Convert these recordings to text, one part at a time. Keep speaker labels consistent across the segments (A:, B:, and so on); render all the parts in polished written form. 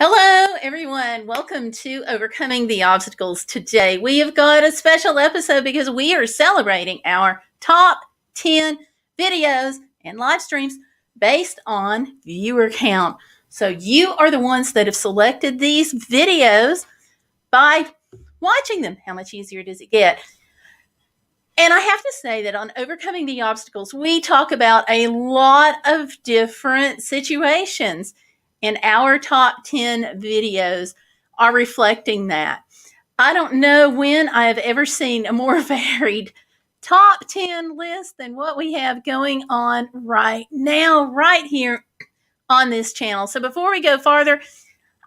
A: Hello, everyone. Welcome to Overcoming the Obstacles. Today, we have got a special episode because we are celebrating our top 10 videos and live streams based on viewer count. So, you are the ones that have selected these videos by watching them. How much easier does it get? And I have to say that on Overcoming the Obstacles, we talk about a lot of different situations, and our top 10 videos are reflecting that. I don't know when I have ever seen a more varied top 10 list than what we have going on right now, right here on this channel. So before we go farther,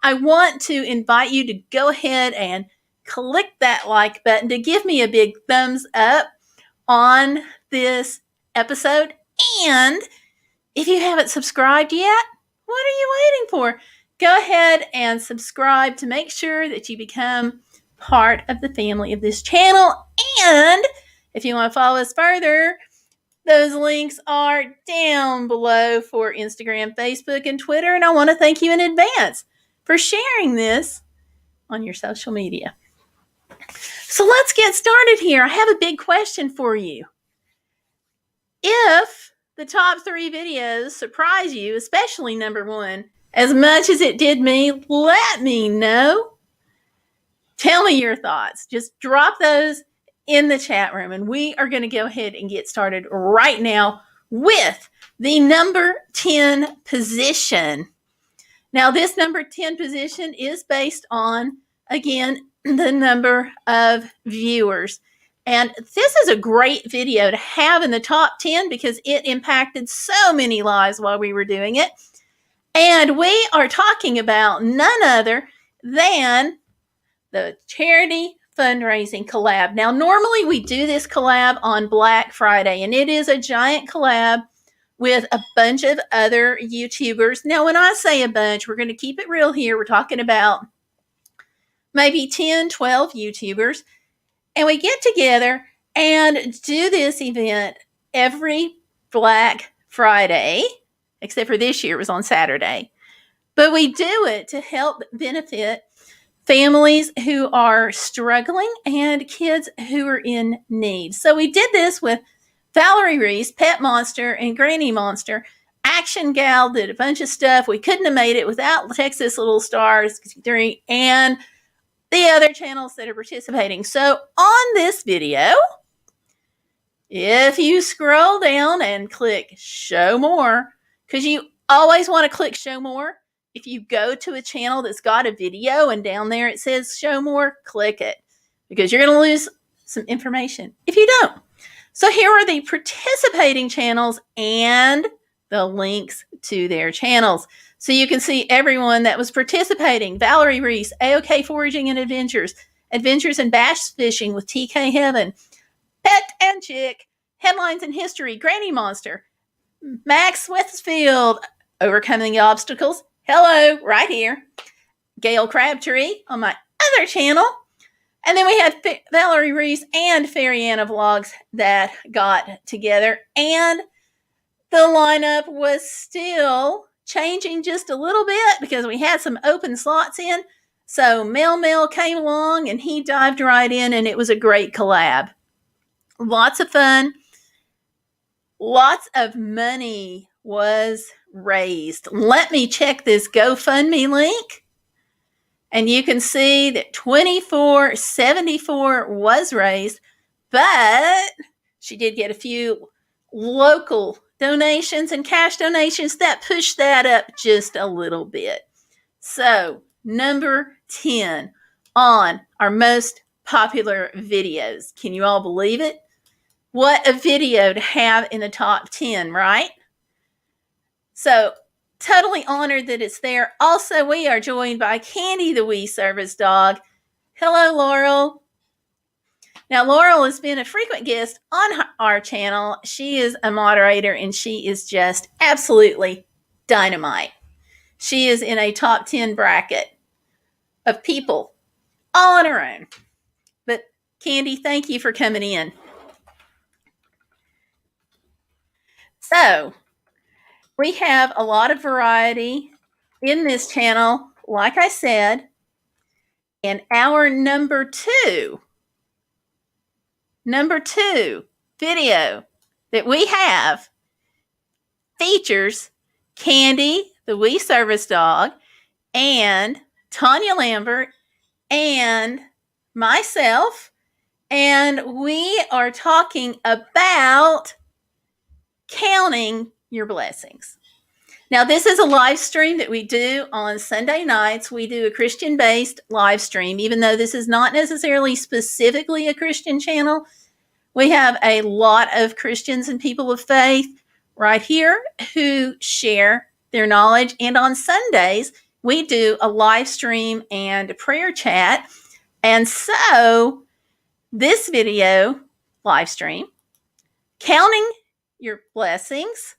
A: I want to invite you to go ahead and click that like button to give me a big thumbs up on this episode. And if you haven't subscribed yet, what are you waiting for? Go ahead and subscribe to make sure that you become part of the family of this channel. And if you want to follow us further, those links are down below for Instagram, Facebook, and Twitter. And I want to thank you in advance for sharing this on your social media. So let's get started here. I have a big question for you. If the top 3 videos surprise you, especially number 1, as much as it did me, let me know. Tell me your thoughts. Just drop those in the chat room, and we are going to go ahead and get started right now with the number 10 position. Now, this number 10 position is based on, again, the number of viewers. And this is a great video to have in the top 10 because it impacted so many lives while we were doing it. And we are talking about none other than the charity fundraising collab. Now, normally we do this collab on Black Friday, and it is a giant collab with a bunch of other YouTubers. Now, when I say a bunch, we're going to keep it real here. We're talking about maybe 10, 12 YouTubers. And we get together and do this event every Black Friday, except for this year it was on Saturday. But we do it to help benefit families who are struggling and kids who are in need. So we did this with Valerie Reese, Pet Monster, and Granny Monster. Action Gal did a bunch of stuff. We couldn't have made it without Texas Little Stars 3 and the other channels that are participating. So on this video, if you scroll down and click show more, because you always want to click show more. If you go to a channel that's got a video and down there it says show more, click it because you're going to lose some information if you don't. So here are the participating channels and the links to their channels. So you can see everyone that was participating. Valerie Reese, AOK Foraging and Adventures, Adventures in Bass Fishing with TK Heaven, Pet and Chick, Headlines and History, Granny Monster, Max Westfield, Overcoming the Obstacles, hello, right here, Gail Crabtree on my other channel. And then we had Valerie Reese and Fairy Anna Vlogs that got together. And the lineup was still changing just a little bit because we had some open slots in. So Mel came along and he dived right in, and it was a great collab. Lots of fun. Lots of money was raised. Let me check this GoFundMe link. And you can see that $24.74 was raised, but she did get a few local donations and cash donations that pushed that up just a little bit. So, number 10 on our most popular videos. Can you all believe it? What a video to have in the top 10, right? So, totally honored that it's there. Also, we are joined by Candy the Wee Service Dog. Hello, Laurel. Now, Laurel has been a frequent guest on our channel. She is a moderator, and she is just absolutely dynamite. She is in a top 10 bracket of people all on her own. But, Candy, thank you for coming in. So, we have a lot of variety in this channel. like I said, in our number two video that we have features Candy, the wee service dog, and Tanya Lambert, and myself, and we are talking about counting your blessings. Now, this is a live stream that we do on Sunday nights. We do a Christian-based live stream, even though this is not necessarily specifically a Christian channel. We have a lot of Christians and people of faith right here who share their knowledge. And on Sundays, we do a live stream and a prayer chat. And so this video live stream, counting your blessings,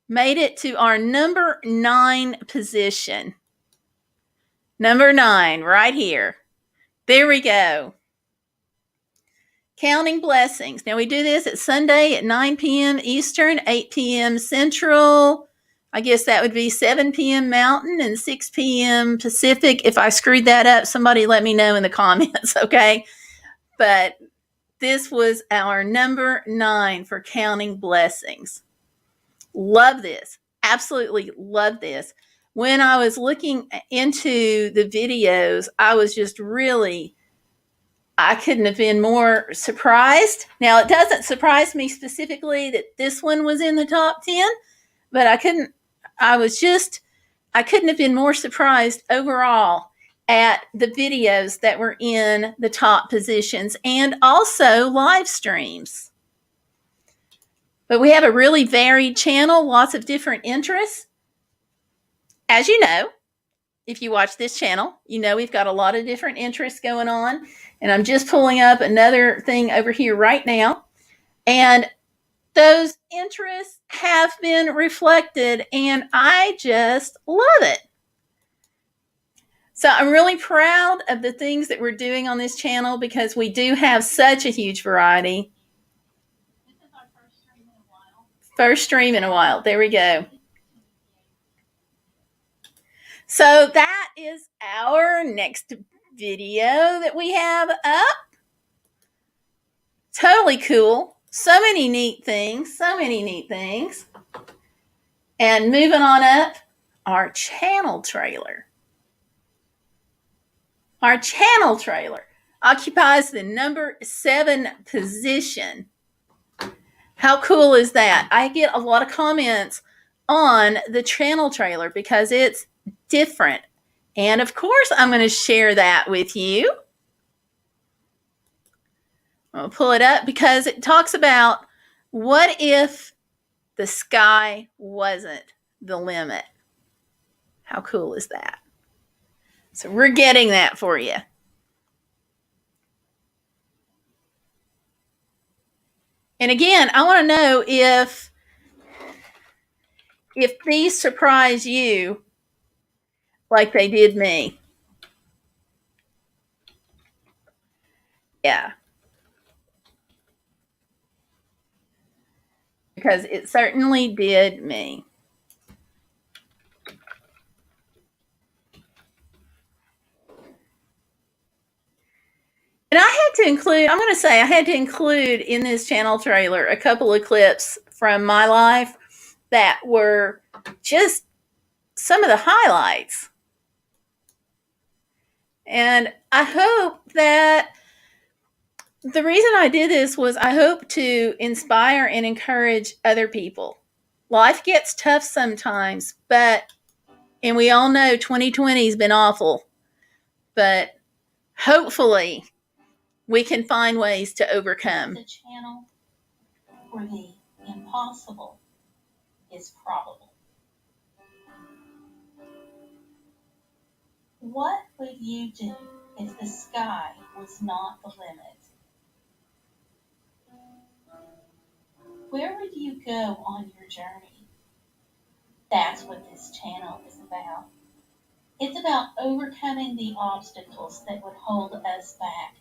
A: made it to our number 9 position. Number 9, right here. There we go. Counting blessings. Now we do this at Sunday at 9 p.m. Eastern, 8 p.m. Central. I guess that would be 7 p.m. Mountain and 6 p.m. Pacific. If I screwed that up, somebody let me know in the comments, okay? But this was our number 9 for counting blessings. Love this. Absolutely love this. When I was looking into the videos, I was just really, I couldn't have been more surprised. Now, it doesn't surprise me specifically that this one was in the top 10, but I couldn't have been more surprised overall at the videos that were in the top positions and also live streams. But we have a really varied channel, lots of different interests. As you know, if you watch this channel, you know we've got a lot of different interests going on. And I'm just pulling up another thing over here right now. And those interests have been reflected, and I just love it. So I'm really proud of the things that we're doing on this channel because we do have such a huge variety. First stream in a while. There we go. So that is our next video that we have up. Totally cool. So many neat things. And moving on up, our channel trailer. Our channel trailer occupies the number 7 position. How cool is that? I get a lot of comments on the channel trailer because it's different. And of course, I'm going to share that with you. I'll pull it up because it talks about what if the sky wasn't the limit. How cool is that? So we're getting that for you. And again, I want to know if these surprise you like they did me. Yeah. Because it certainly did me. And I had to include, I'm going to say I had to include in this channel trailer a couple of clips from my life that were just some of the highlights. And I hope that the reason I did this was I hope to inspire and encourage other people. Life gets tough sometimes, and we all know 2020 has been awful, but hopefully we can find ways to overcome.
B: The channel where the impossible is probable. What would you do if the sky was not the limit? Where would you go on your journey? That's what this channel is about. It's about overcoming the obstacles that would hold us back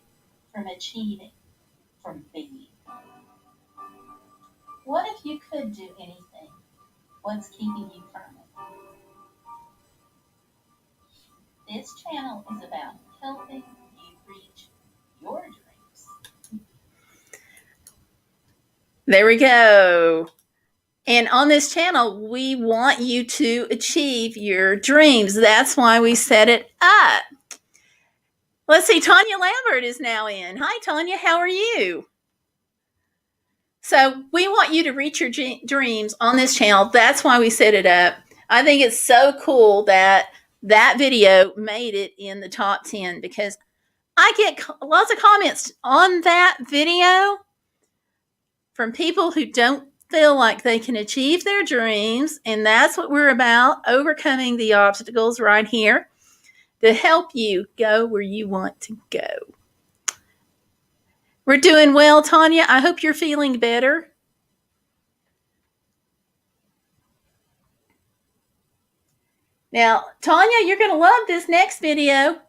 B: from achieving, from being. What if you could do anything? What's keeping you from it? This channel is about helping you reach your dreams.
A: There we go. And on this channel, we want you to achieve your dreams. That's why we set it up. Let's see, Tanya Lambert is now in. Hi, Tanya. How are you? So we want you to reach your dreams on this channel. That's why we set it up. I think it's so cool that that video made it in the top 10 because I get lots of comments on that video from people who don't feel like they can achieve their dreams. And that's what we're about, overcoming the obstacles right here to help you go where you want to go. We're doing well, Tanya. I hope you're feeling better. Now, Tanya, you're going to love this next video.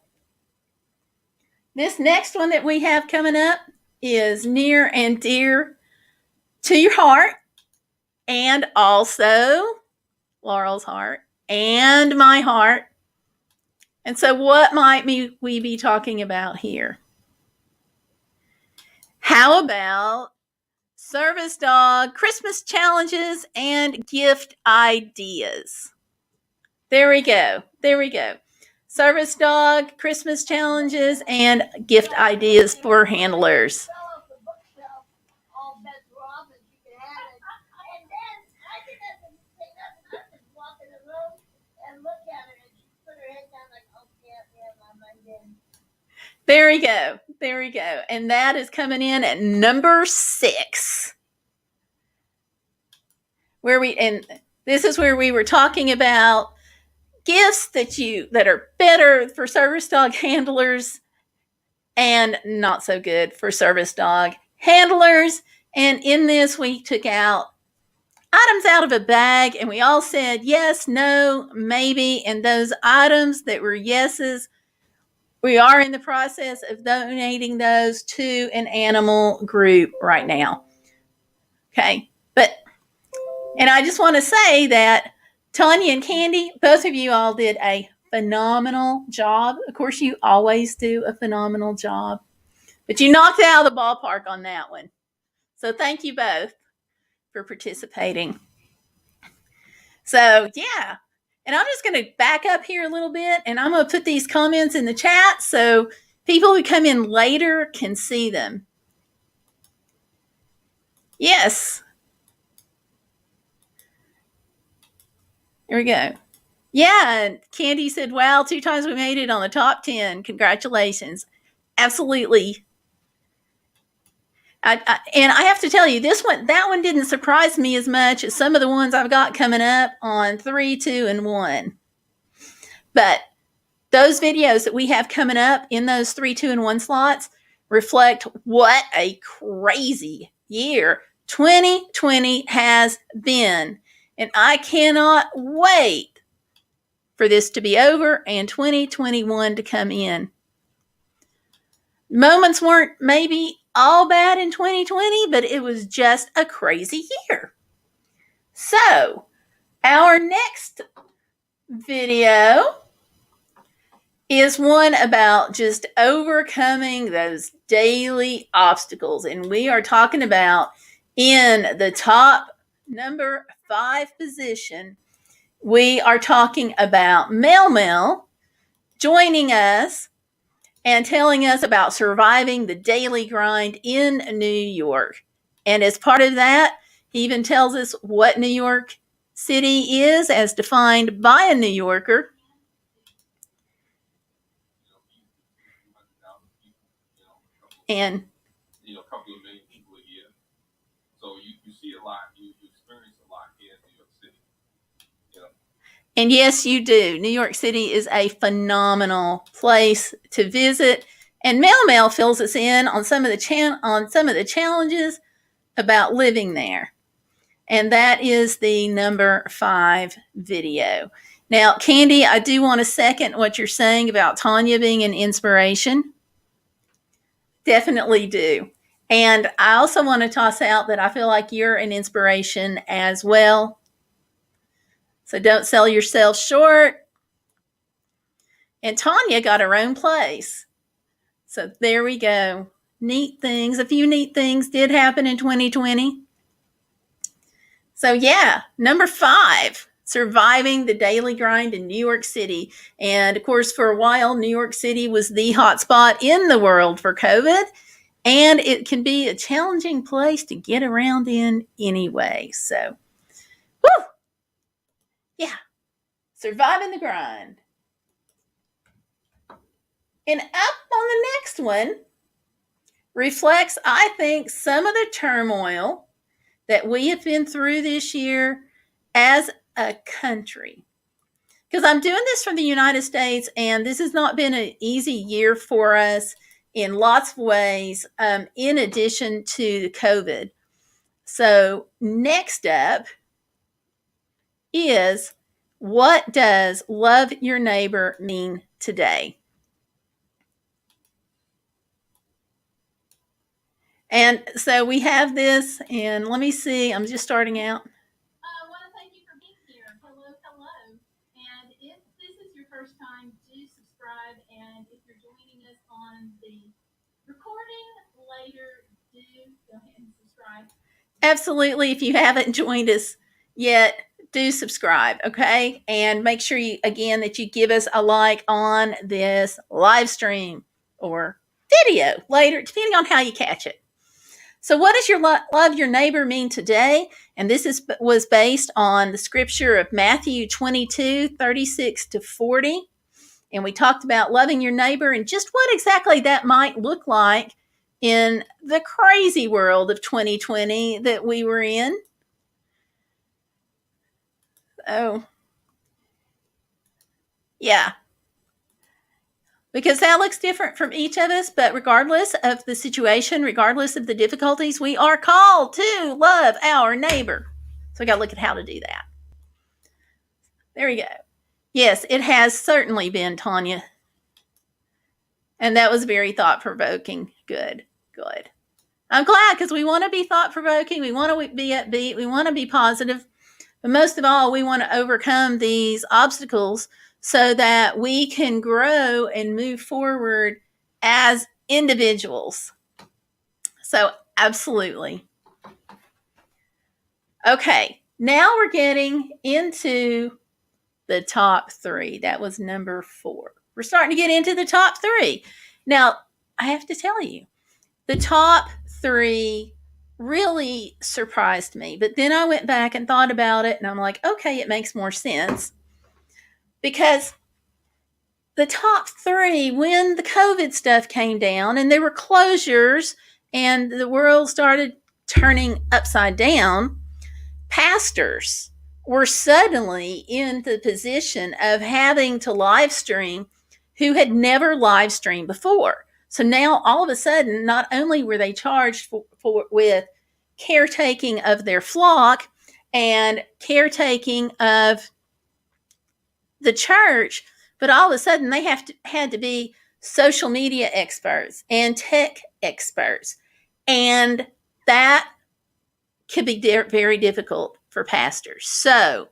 A: This next one that we have coming up is near and dear to your heart, and also Laurel's heart and my heart. And so what might we be talking about here? How about service dog, Christmas challenges, and gift ideas? There we go. There we go. Service dog, Christmas challenges, and gift ideas for handlers. There we go. There we go. And that is coming in at number 6. And this is where we were talking about gifts that are better for service dog handlers and not so good for service dog handlers. And in this, we took out items out of a bag, and we all said yes, no, maybe. And those items that were yeses, we are in the process of donating those to an animal group right now. Okay. And I just want to say that Tanya and Candy, both of you all did a phenomenal job. Of course, you always do a phenomenal job, but you knocked it out of the ballpark on that one. So thank you both for participating. So yeah. And I'm just going to back up here a little bit, and I'm going to put these comments in the chat so people who come in later can see them. Yes. There we go. Yeah, and Candy said, wow, 2 times we made it on the top 10. Congratulations. Absolutely. And I have to tell you, that one didn't surprise me as much as some of the ones I've got coming up on 3, 2, and 1. But those videos that we have coming up in those 3, 2, and 1 slots reflect what a crazy year 2020 has been. And I cannot wait for this to be over and 2021 to come in. Moments weren't maybe all bad in 2020, but it was just a crazy year. So, our next video is one about just overcoming those daily obstacles. And we are talking about in the top number 5 position, we are talking about Mel joining us and telling us about surviving the daily grind in New York. And as part of that, he even tells us what New York City is as defined by a New Yorker. And
C: a couple of million people a year. So you see a lot, you experience a lot here in New York City.
A: And yes, you do. New York City is a phenomenal place to visit. And Mel fills us in on some of the challenges about living there. And that is the number 5 video. Now, Candy, I do want to second what you're saying about Tanya being an inspiration. Definitely do. And I also want to toss out that I feel like you're an inspiration as well. So don't sell yourself short. And Tanya got her own place. So there we go. Neat things. A few neat things did happen in 2020. So yeah, number 5, surviving the daily grind in New York City. And of course, for a while, New York City was the hotspot in the world for COVID. And it can be a challenging place to get around in anyway. So, whew, yeah, surviving the grind. And up on the next one reflects, I think, some of the turmoil that we have been through this year as a country. Because I'm doing this from the United States, and this has not been an easy year for us in lots of ways, in addition to COVID. So next up is, what does love your neighbor mean today? And so we have this, and let me see, I'm just starting out.
D: I want to thank you for being here. Hello, hello. And if this is your first time, do subscribe. And if you're joining us on the recording later, do go ahead and subscribe.
A: Absolutely. If you haven't joined us yet, do subscribe, okay? And make sure you, again, that you give us a like on this live stream or video later, depending on how you catch it. So what does your love your neighbor mean today? And this was based on the scripture of Matthew 22:36-40. And we talked about loving your neighbor and just what exactly that might look like in the crazy world of 2020 that we were in. Oh, yeah. Because that looks different from each of us, but regardless of the situation, regardless of the difficulties, we are called to love our neighbor. So we got to look at how to do that. There we go. Yes, it has certainly been, Tanya. And that was very thought-provoking. Good. I'm glad, because we want to be thought-provoking. We want to be upbeat. We want to be positive. But most of all, we want to overcome these obstacles so that we can grow and move forward as individuals. So, absolutely. Okay, now we're getting into the top 3. That was number 4. We're starting to get into the top 3. Now, I have to tell you, the top 3 really surprised me. But then I went back and thought about it, and I'm like, okay, it makes more sense. Because the top 3, when the COVID stuff came down and there were closures and the world started turning upside down, pastors were suddenly in the position of having to live stream who had never live streamed before. So now all of a sudden, not only were they charged with caretaking of their flock and caretaking of the church, but all of a sudden they had to be social media experts and tech experts. And that could be very difficult for pastors. So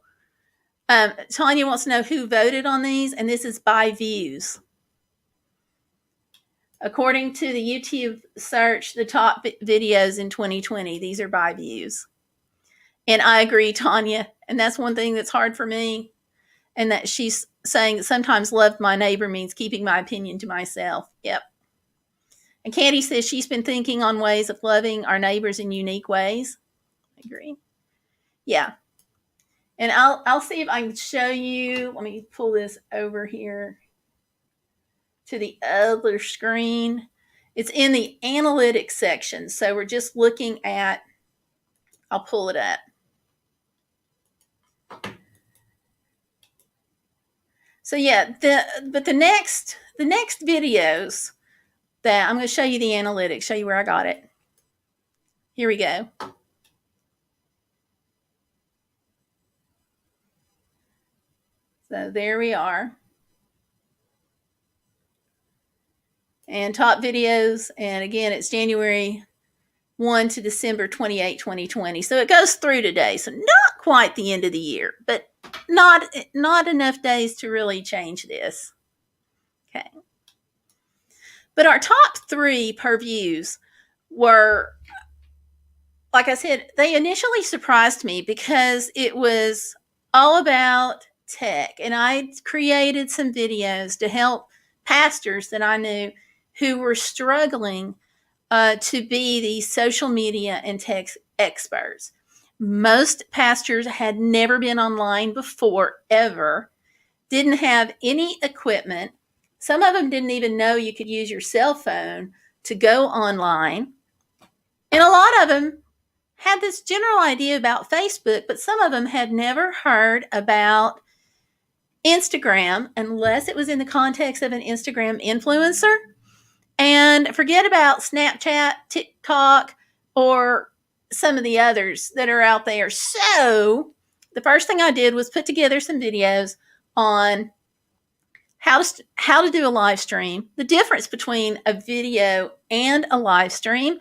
A: Tanya wants to know who voted on these, and this is by views. According to the YouTube search, the top videos in 2020, these are by views. And I agree, Tanya. And that's one thing that's hard for me. And that she's saying that sometimes love my neighbor means keeping my opinion to myself. Yep. And Candy says she's been thinking on ways of loving our neighbors in unique ways. I agree. Yeah. And I'll see if I can show you. Let me pull this over here to the other screen. It's in the analytics section. So we're just looking at, I'll pull it up. So yeah, the next videos that I'm going to show you the analytics, show you where I got it. Here we go. So there we are. And top videos, and again, it's January 1 to December 28, 2020. So it goes through today. So not quite the end of the year, but not enough days to really change this. Okay. But our top 3 per views were, like I said, they initially surprised me because it was all about tech. And I created some videos to help pastors that I knew who were struggling to be these social media and tech experts. Most pastors had never been online before, ever, didn't have any equipment. Some of them didn't even know you could use your cell phone to go online. And a lot of them had this general idea about Facebook, but some of them had never heard about Instagram unless it was in the context of an Instagram influencer. And forget about Snapchat, TikTok, or some of the others that are out there. So the first thing I did was put together some videos on how to do a live stream, the difference between a video and a live stream,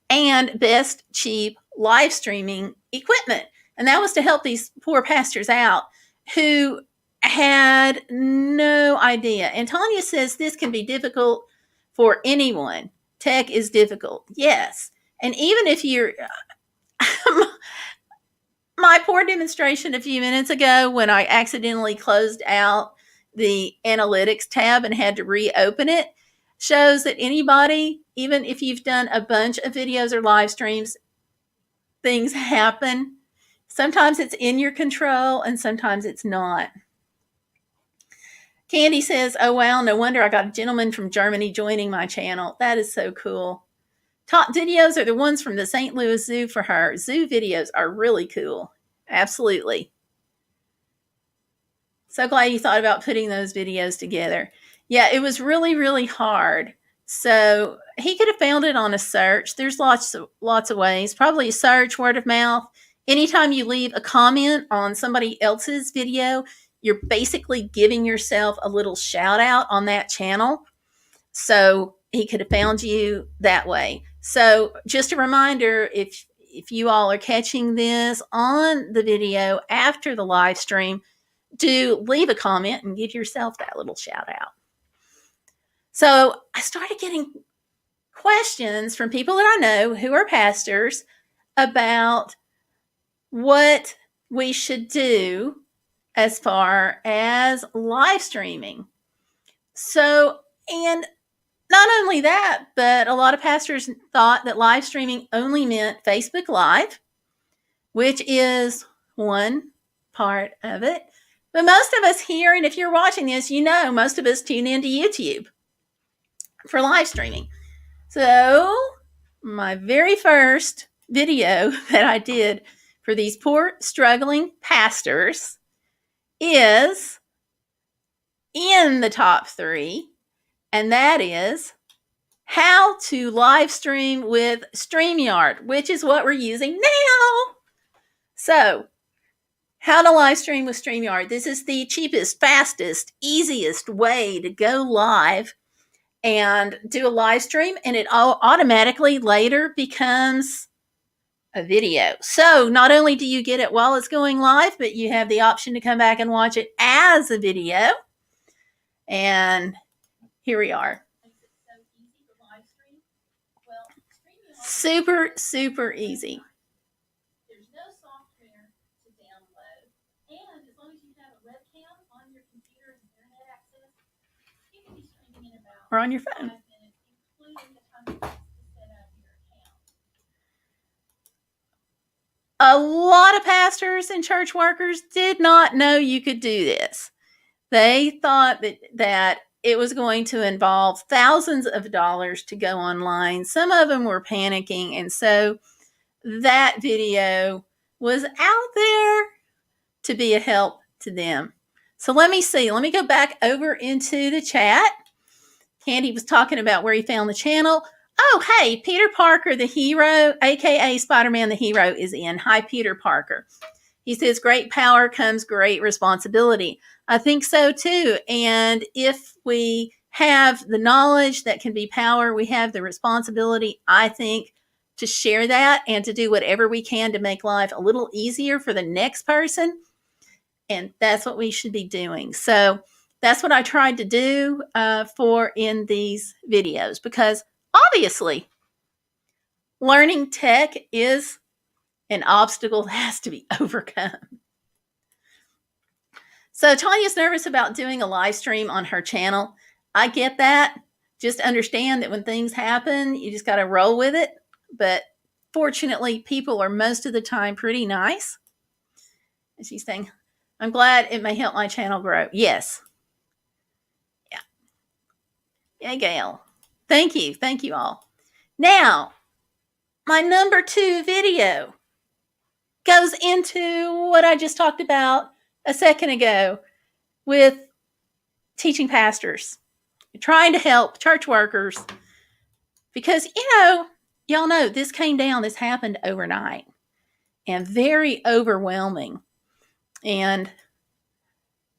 A: and best cheap live streaming equipment. And that was to help these poor pastors out who had no idea. And Tanya says this can be difficult for anyone. Tech is difficult. Yes. And even if you're my poor demonstration a few minutes ago when I accidentally closed out the analytics tab and had to reopen it shows that anybody, even if you've done a bunch of videos or live streams, things happen. Sometimes it's in your control and sometimes it's not. Candy says, oh, wow, no wonder I got a gentleman from Germany joining my channel. That is so cool. Top videos are the ones from the St. Louis Zoo for her. Zoo videos are really cool. Absolutely. So glad you thought about putting those videos together. Yeah, it was really, really hard. So he could have found it on a search. There's lots of ways. Probably a search, word of mouth. Anytime you leave a comment on somebody else's video, you're basically giving yourself a little shout out on that channel. So he could have found you that way. So just a reminder, if you all are catching this on the video after the live stream, do leave a comment and give yourself that little shout out. So I started getting questions from people that I know who are pastors about what we should do as far as live streaming. So, and not only that, but a lot of pastors thought that live streaming only meant Facebook Live, which is one part of it. But most of us here, and if you're watching this, you know, most of us tune into YouTube for live streaming. So my very first video that I did for these poor struggling pastors is in the top 3, and that is how to live stream with Streamyard, which is what we're using now. So how to live stream with Streamyard. This is the cheapest, fastest, easiest way to go live and do a live stream, and it automatically later becomes a video. So not only do you get it while it's going live, but you have the option to come back and watch it as a video. And here we are. Super, super easy.
D: There's no software to download. And as long as you have a webcam on your computer and internet access, you can be streaming in about
A: Or on your phone.
D: 5 minutes, including the time it takes to set up your account.
A: A lot of pastors and church workers did not know you could do this. They thought that it was going to involve thousands of dollars to go online. Some of them were panicking, and so that video was out there to be a help to them. So let me see. Let me go back over into the chat. Candy was talking about where he found the channel. Oh, hey, Peter Parker, the hero, aka Spider-Man the hero, is in. Hi, Peter Parker. He says, great power comes great responsibility. I think so too. And if we have the knowledge that can be power, we have the responsibility, I think, to share that and to do whatever we can to make life a little easier for the next person. And that's what we should be doing. So That's what I tried to do in these videos, because obviously learning tech is an obstacle that has to be overcome. So Tanya's nervous about doing a live stream on her channel. I get that. Just understand that when things happen, you just got to roll with it. But fortunately, people are most of the time pretty nice. And she's saying, I'm glad it may help my channel grow. Yes. Yeah. Yeah, Gail. Thank you. Thank you all. Now, my number 2 video goes into what I just talked about a second ago with teaching pastors, trying to help church workers, because, y'all know this came down, this happened overnight, and very overwhelming. And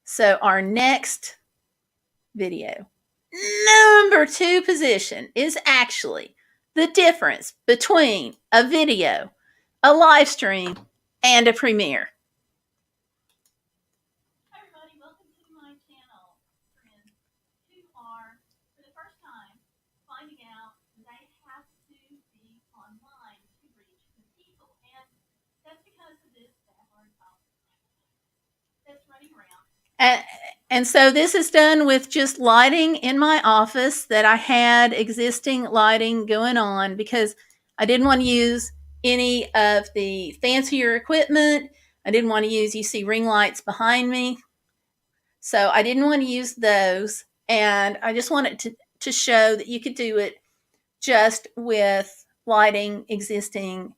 A: so our next video, number 2 position, is actually the difference between a video, a live stream, and a premiere.
D: Hi everybody, welcome to my channel. Friends who are, for the first time, finding out they have to be online to reach the people. And that's because of this bad that's running around.
A: And so this is done with just lighting in my office that I had existing lighting going on, because I didn't want to use any of the fancier equipment. I didn't want to use, you see ring lights behind me. So I didn't want to use those. And I just wanted to show that you could do it just with lighting existing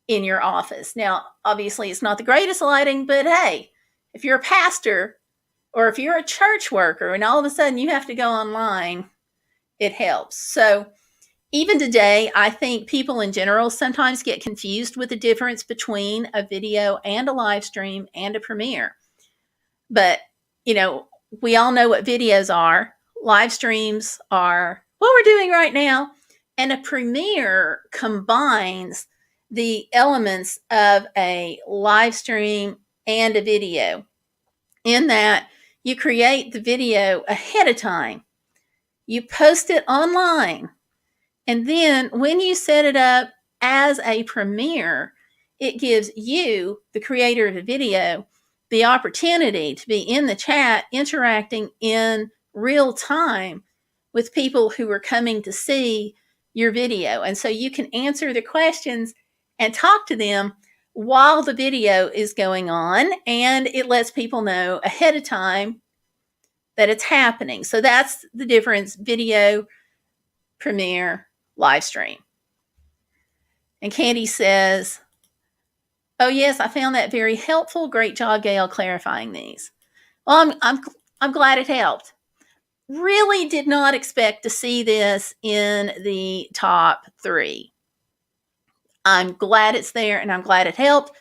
A: in your office. Now, obviously it's not the greatest lighting, but hey, if you're a pastor, or if you're a church worker and all of a sudden you have to go online, it helps. So even today, I think people in general sometimes get confused with the difference between a video and a live stream and a premiere. But, we all know what videos are. Live streams are what we're doing right now. And a premiere combines the elements of a live stream and a video, in that you create the video ahead of time, you post it online, and then when you set it up as a premiere, it gives you, the creator of the video, the opportunity to be in the chat interacting in real time with people who are coming to see your video. And so you can answer the questions and talk to them while the video is going on, and it lets people know ahead of time that it's happening. So that's the difference: video, premiere, live stream. And Candy says, oh yes, I found that very helpful. Great job, Gail, clarifying these. Well, I'm glad it helped. Really did not expect to see this in the top 3. I'm glad it's there, and I'm glad it helped.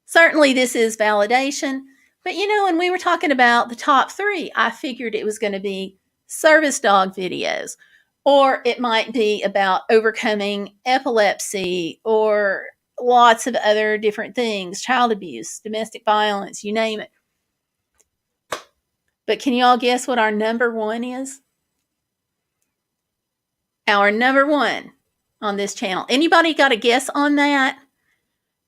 A: Certainly this is validation. But when we were talking about the top 3, I figured it was going to be service dog videos, or it might be about overcoming epilepsy, or lots of other different things, child abuse, domestic violence, you name it. But can you all guess what our number 1 is? Our number 1 on this channel. Anybody got a guess on that?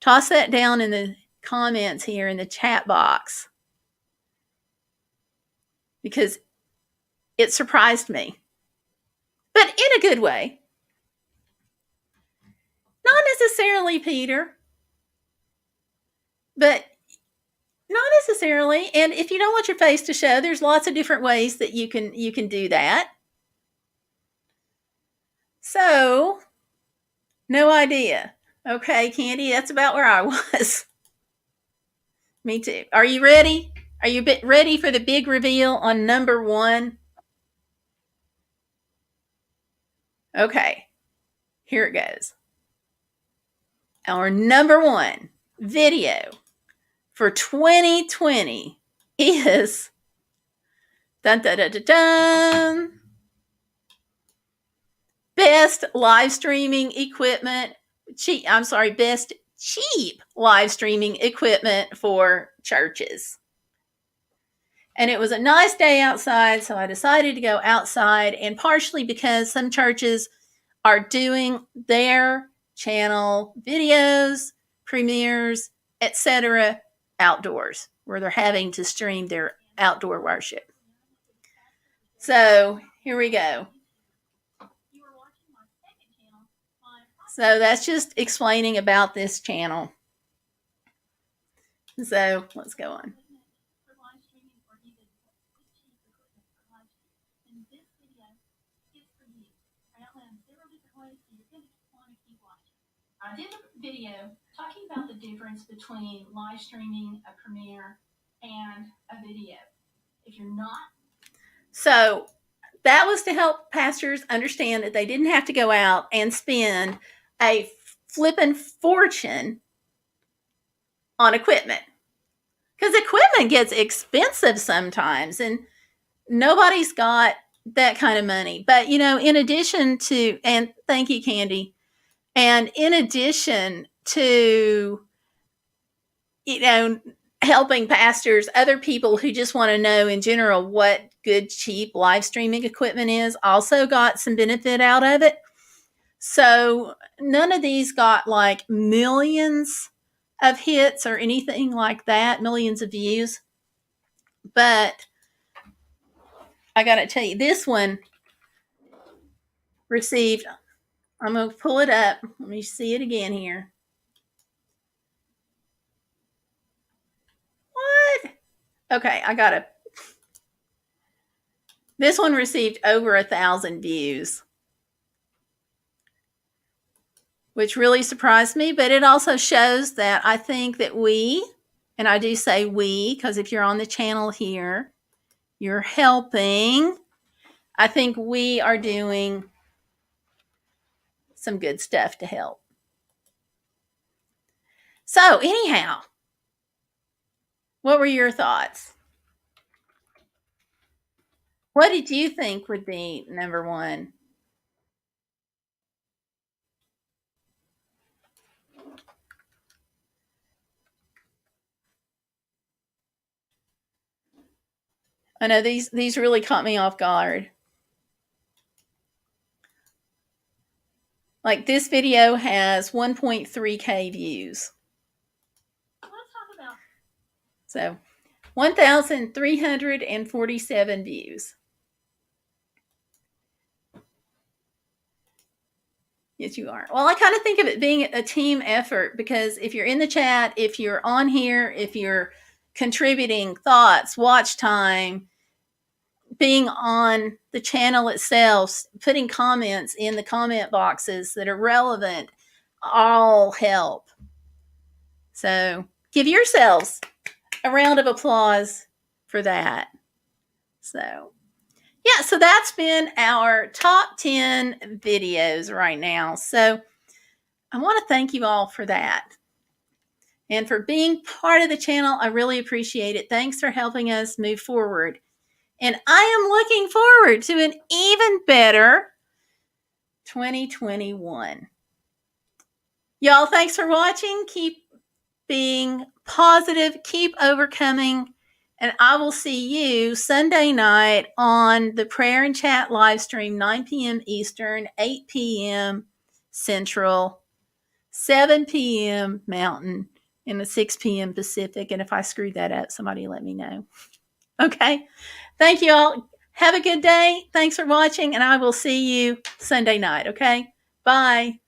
A: Toss that down in the comments here in the chat box, because it surprised me, but in a good way. Not necessarily Peter, but not necessarily. And if you don't want your face to show, there's lots of different ways that you can do that. So, no idea. Okay, Candy, that's about where I was. Me too. Are you ready? Are you ready for the big reveal on number 1? Okay, here it goes. Our number 1 video for 2020 is dun, dun, dun, dun, dun, best live streaming equipment. Best cheap live streaming equipment for churches. And it was a nice day outside, so I decided to go outside, and partially because some churches are doing their channel videos, premieres, etc. outdoors, where they're having to stream their outdoor worship. So here we go. So that's just explaining about this channel. So let's go on.
D: I did a video talking about the difference between live streaming a premiere and a video. If you're not.
A: So that was to help pastors understand that they didn't have to go out and spend a flippin' fortune on equipment. Because equipment gets expensive sometimes, and nobody's got that kind of money. But, you know, in addition to, and thank you, Candy, and in addition to, you know, helping pastors, other people who just want to know in general what good, cheap live streaming equipment is also got some benefit out of it. So none of these got like millions of hits or anything like that, millions of views. But I got to tell you, this one received, I'm going to pull it up. Let me see it again here. What? Okay, I got it. This one received over 1,000 views, which really surprised me. But it also shows that I think that we, and I do say we, because if you're on the channel here, you're helping. I think we are doing some good stuff to help. So anyhow, what were your thoughts? What did you think would be number one? I know these really caught me off guard. Like this video has 1.3K views.
D: Let's talk about.
A: So 1,347 views. Yes, you are. Well, I kind of think of it being a team effort, because if you're in the chat, if you're on here, if you're contributing thoughts, watch time, being on the channel itself, putting comments in the comment boxes that are relevant, all help. So give yourselves a round of applause for that. So yeah, so that's been our top 10 videos right now. So I want to thank you all for that. And for being part of the channel, I really appreciate it. Thanks for helping us move forward. And I am looking forward to an even better 2021. Y'all, thanks for watching. Keep being positive. Keep overcoming. And I will see you Sunday night on the Prayer and Chat live stream, 9 p.m. Eastern, 8 p.m. Central, 7 p.m. Mountain, and 6 p.m. Pacific. And if I screwed that up, somebody let me know. Okay. Thank you all. Have a good day. Thanks for watching, and I will see you Sunday night. Okay. Bye.